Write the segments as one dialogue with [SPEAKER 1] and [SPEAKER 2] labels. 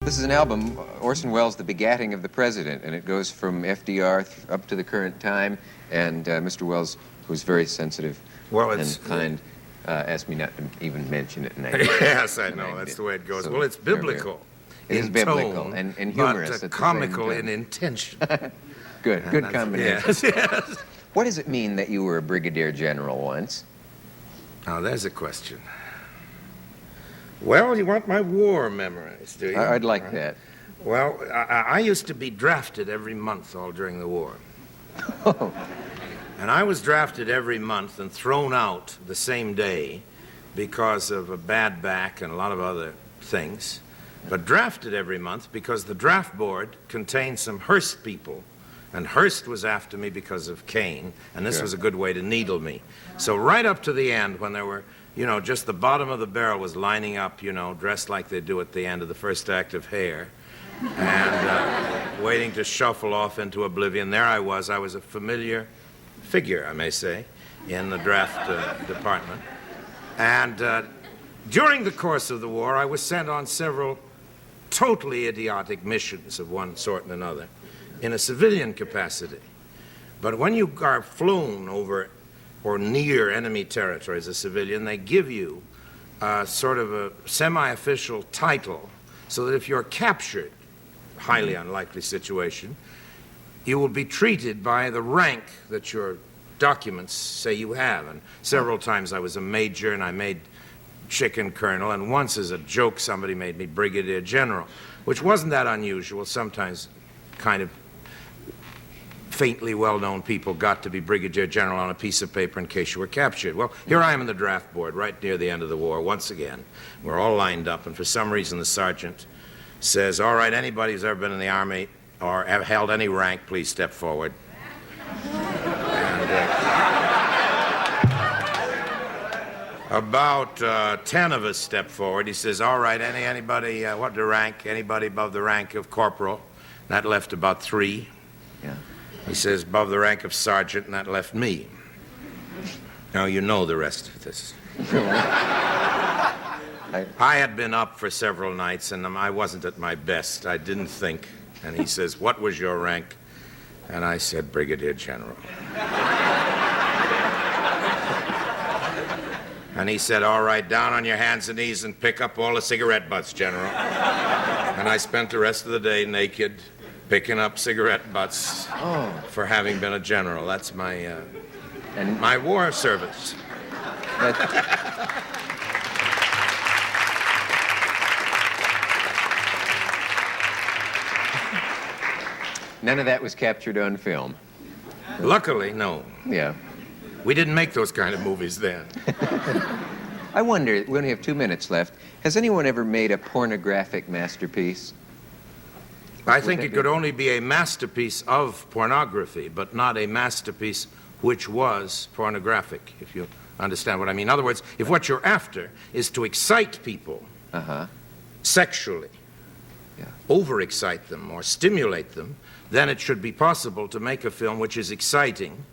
[SPEAKER 1] This is an album, Orson Welles' The Begatting of the President, and it goes from FDR up to the current time, and Mr. Welles, who's very sensitive and kind, asked me not to even mention it. And
[SPEAKER 2] yes, I know, that's the way it goes. So, well, it's biblical.
[SPEAKER 1] It is biblical and humorous
[SPEAKER 2] but comical in intention.
[SPEAKER 1] Good combination.
[SPEAKER 2] Yes, yes.
[SPEAKER 1] What does it mean that you were a brigadier general once?
[SPEAKER 2] Now, there's a question. Well, you want my war memorized, do you?
[SPEAKER 1] I'd like that.
[SPEAKER 2] Well, I used to be drafted every month all during the war.
[SPEAKER 1] Oh.
[SPEAKER 2] And I was drafted every month and thrown out the same day because of a bad back and a lot of other things. But drafted every month because the draft board contained some Hearst people. And Hearst was after me because of Kane, and this was a good way to needle me. So right up to the end, when there were, you know, just the bottom of the barrel was lining up, you know, dressed like they do at the end of the first act of Hair, and waiting to shuffle off into oblivion, there I was a familiar figure, I may say, in the draft department. And during the course of the war, I was sent on several totally idiotic missions of one sort and another, in a civilian capacity. But when you are flown over or near enemy territory as a civilian, they give you sort of a semi-official title so that if you're captured, highly unlikely situation, you will be treated by the rank that your documents say you have. And several times I was a major and I made chicken colonel, and once as a joke somebody made me brigadier general, which wasn't that unusual. Sometimes kind of faintly well-known people got to be brigadier general on a piece of paper in case you were captured. Well, here I am in the draft board right near the end of the war once again. We're all lined up, and for some reason the sergeant says, all right, anybody who's ever been in the Army or held any rank, please step forward. And about 10 of us step forward. He says, all right, anybody, what the rank, anybody above the rank of corporal? That left about 3.
[SPEAKER 1] Yeah.
[SPEAKER 2] He says, above the rank of sergeant, and that left me. Now, you know the rest of this. I had been up for several nights, and I wasn't at my best. I didn't think. And he says, what was your rank? And I said, brigadier general. And he said, all right, down on your hands and knees and pick up all the cigarette butts, general. And I spent the rest of the day naked, picking up cigarette butts for having been a general. That's my my war service.
[SPEAKER 1] None of that was captured on film.
[SPEAKER 2] Luckily, no.
[SPEAKER 1] Yeah.
[SPEAKER 2] We didn't make those kind of movies then.
[SPEAKER 1] I wonder, we only have 2 minutes left, has anyone ever made a pornographic masterpiece?
[SPEAKER 2] I think it could only be a masterpiece of pornography, but not a masterpiece which was pornographic, if you understand what I mean. In other words, if what you're after is to excite people sexually, overexcite them or stimulate them, then it should be possible to make a film which is exciting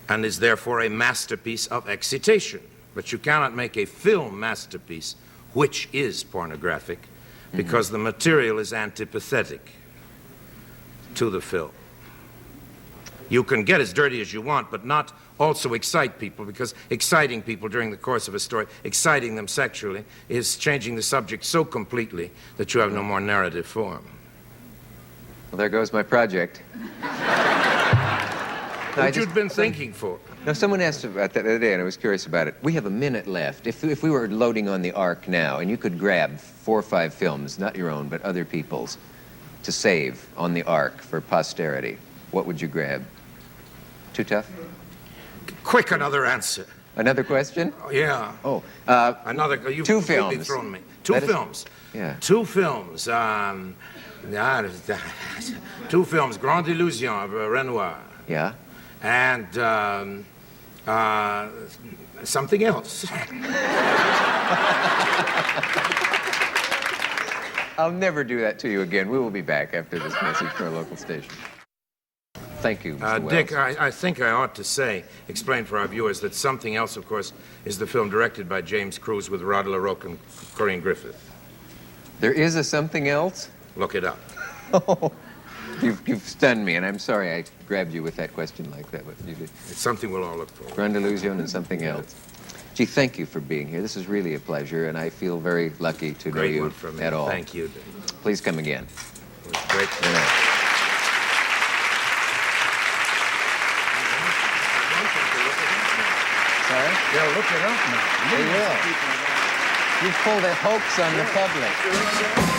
[SPEAKER 2] and is therefore a masterpiece of excitation. But you cannot make a film masterpiece which is pornographic, because the material is antipathetic to the film. You can get as dirty as you want, but not also excite people, because exciting people during the course of a story, exciting them sexually, is changing the subject so completely that you have no more narrative form.
[SPEAKER 1] Well, there goes my project.
[SPEAKER 2] What you'd been thinking for?
[SPEAKER 1] No, someone asked about that the other day, and I was curious about it. We have a minute left. If we were loading on the Ark now, and you could grab 4 or 5 films, not your own, but other people's, to save on the Ark for posterity, what would you grab? Too tough?
[SPEAKER 2] Quick, another answer.
[SPEAKER 1] Another question?
[SPEAKER 2] Yeah.
[SPEAKER 1] Oh.
[SPEAKER 2] Another. You've
[SPEAKER 1] 2
[SPEAKER 2] completely
[SPEAKER 1] films.
[SPEAKER 2] thrown me. 2 films.
[SPEAKER 1] Yeah.
[SPEAKER 2] 2 films. 2 films. Grande Illusion of Renoir.
[SPEAKER 1] Yeah.
[SPEAKER 2] And something else.
[SPEAKER 1] I'll never do that to you again. We will be back after this message from our local station. Thank you, Mr. Welles.
[SPEAKER 2] Dick, I think I ought to explain for our viewers that Something Else, of course, is the film directed by James Cruise with Rod LaRocque and Corinne Griffith.
[SPEAKER 1] There is a something else?
[SPEAKER 2] Look it up.
[SPEAKER 1] Oh, you've stunned me, and I'm sorry I grabbed you with that question like that. But you did.
[SPEAKER 2] It's something we'll all look for.
[SPEAKER 1] Grande illusion and something else. Gee, thank you for being here. This is really a pleasure, and I feel very lucky to know
[SPEAKER 2] Great
[SPEAKER 1] you
[SPEAKER 2] one for me.
[SPEAKER 1] at all.
[SPEAKER 2] Thank you.
[SPEAKER 1] Please come again.
[SPEAKER 2] It was great.
[SPEAKER 1] Yeah. Sorry?
[SPEAKER 3] They'll look it up now.
[SPEAKER 1] They will. You've pulled a hoax on the public.